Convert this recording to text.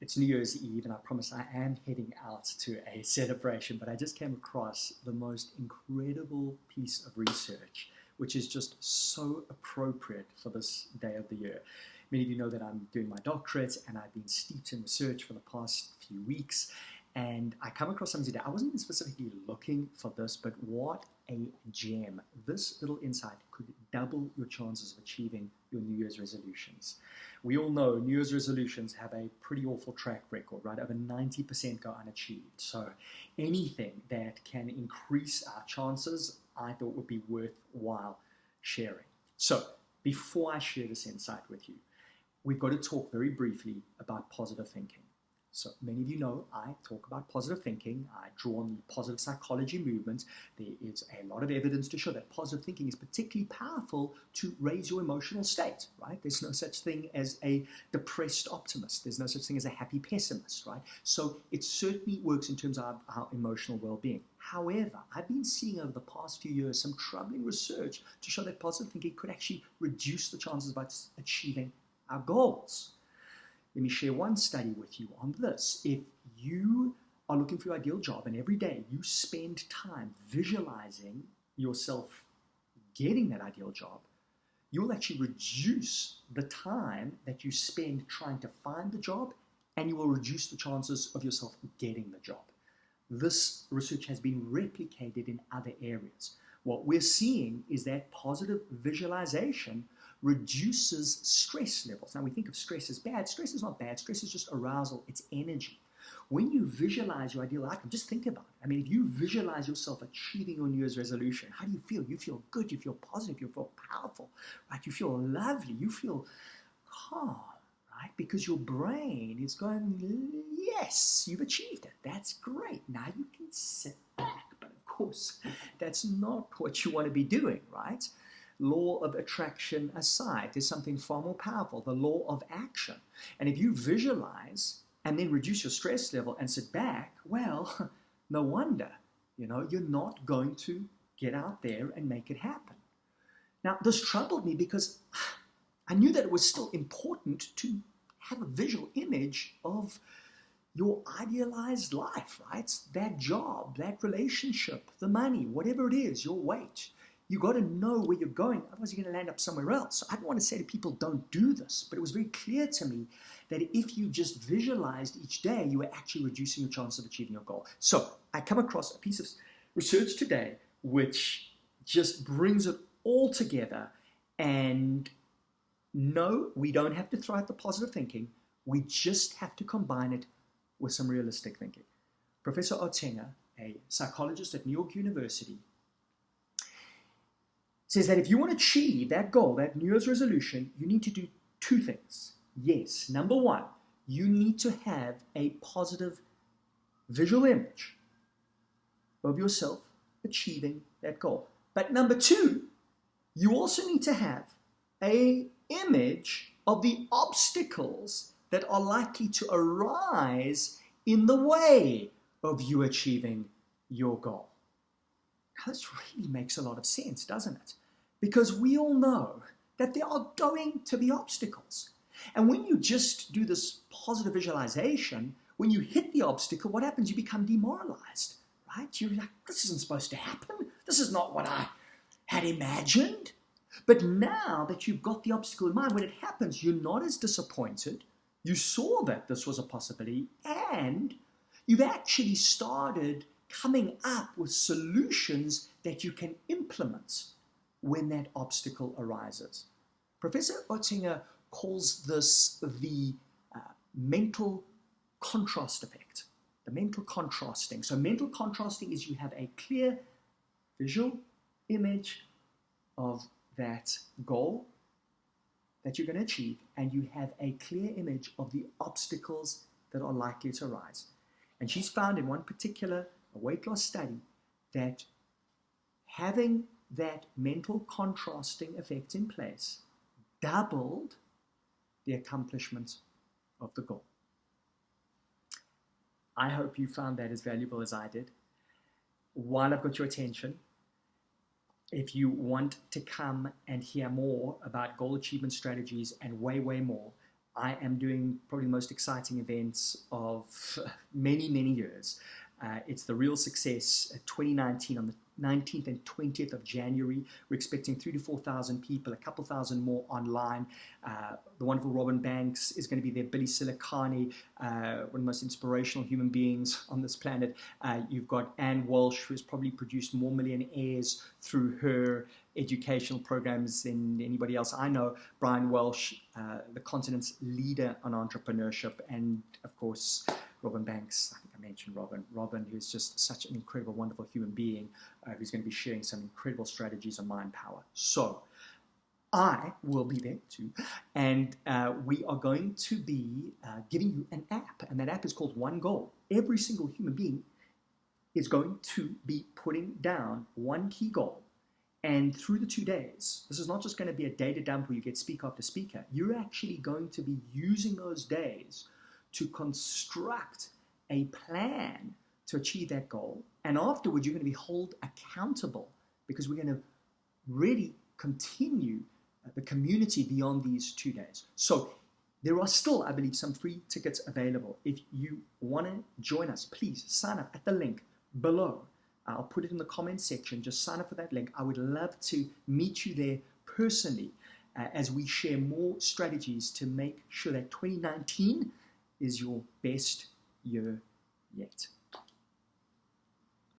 It's New Year's Eve, and I promise I am heading out to a celebration, but I just came across the most incredible piece of research, which is just so appropriate for this day of the year. Many of you know that I'm doing my doctorate, and I've been steeped in research for the past few weeks, and I come across something today. I wasn't even specifically looking for this, but what a gem. This little insight could double your chances of achieving your New Year's resolutions. We all know New Year's resolutions have a pretty awful track record, right? Over 90% go unachieved. So anything that can increase our chances, I thought would be worthwhile sharing. So before I share this insight with you, we've got to talk very briefly about positive thinking. So many of you know I talk about positive thinking. I draw on the positive psychology movement. There is a lot of evidence to show that positive thinking is particularly powerful to raise your emotional state, right? There's no such thing as a depressed optimist. There's no such thing as a happy pessimist, right? So it certainly works in terms of our emotional well-being. However, I've been seeing over the past few years some troubling research to show that positive thinking could actually reduce the chances of us achieving our goals. Let me share one study with you on this. If you are looking for your ideal job and every day you spend time visualizing yourself getting that ideal job, you'll actually reduce the time that you spend trying to find the job, and you will reduce the chances of yourself getting the job. This research has been replicated in other areas. What we're seeing is that positive visualization reduces stress levels. Now we think of stress as bad. Stress is not bad. Stress is just arousal. It's energy. When you visualize your ideal outcome, just think about it. I mean, if you visualize yourself achieving your New Year's resolution, how do you feel? You feel good. You feel positive. You feel powerful, right? You feel lovely. You feel calm, right? Because your brain is going, yes, you've achieved it. That's great. Now you can sit back. But of course, that's not what you want to be doing, right? Law of attraction aside, there's something far more powerful, the law of action. And if you visualize and then reduce your stress level and sit back, well, no wonder, you're not going to get out there and make it happen. Now, this troubled me because I knew that it was still important to have a visual image of your idealized life, right? That job, that relationship, the money, whatever it is, your weight. You got to know where you're going, otherwise you're going to land up somewhere else. So I don't want to say to people, don't do this, but it was very clear to me that if you just visualized each day, you were actually reducing your chance of achieving your goal. So I come across a piece of research today which just brings it all together. And no, we don't have to throw out the positive thinking. We just have to combine it with some realistic thinking. Professor Ottinger, a psychologist at New York University, says that if you want to achieve that goal, that New Year's resolution, you need to do two things. Yes, number one, you need to have a positive visual image of yourself achieving that goal. But number two, you also need to have an image of the obstacles that are likely to arise in the way of you achieving your goal. Now, this really makes a lot of sense, doesn't it? Because we all know that there are going to be obstacles. And when you just do this positive visualization, when you hit the obstacle, what happens? You become demoralized, right? You're like, this isn't supposed to happen. This is not what I had imagined. But now that you've got the obstacle in mind, when it happens, you're not as disappointed. You saw that this was a possibility, and you've actually started coming up with solutions that you can implement when that obstacle arises. Professor Ottinger calls this the mental contrast effect, the mental contrasting. So mental contrasting is you have a clear visual image of that goal that you're going to achieve, and you have a clear image of the obstacles that are likely to arise. And she's found in one particular weight loss study that having that mental contrasting effect in place doubled the accomplishment of the goal. I hope you found that as valuable as I did. While I've got your attention, if you want to come and hear more about goal achievement strategies and way more, I am doing probably the most exciting events of many, many years. It's the Real Success 2019 on the 19th and 20th of January. We're expecting 3,000 to 4,000 people, a couple thousand more online. The wonderful Robin Banks is going to be there, Billy Silicani, one of the most inspirational human beings on this planet. You've got Anne Walsh, who has probably produced more millionaires through her educational programs than anybody else I know. Brian Welsh, the continent's leader on entrepreneurship, and of course, Robin Banks. I think I mentioned Robin. Robin, who's just such an incredible, wonderful human being, who's going to be sharing some incredible strategies on mind power. So I will be there too, and we are going to be giving you an app, and that app is called One Goal. Every single human being is going to be putting down one key goal. And through the 2 days, this is not just going to be a data dump where you get speaker after speaker. You're actually going to be using those days to construct a plan to achieve that goal. And afterwards, you're going to be held accountable, because we're going to really continue the community beyond these 2 days. So there are still, I believe, some free tickets available. If you want to join us, please sign up at the link below. I'll put it in the comments section. Just sign up for that link. I would love to meet you there personally as we share more strategies to make sure that 2019 is your best year yet.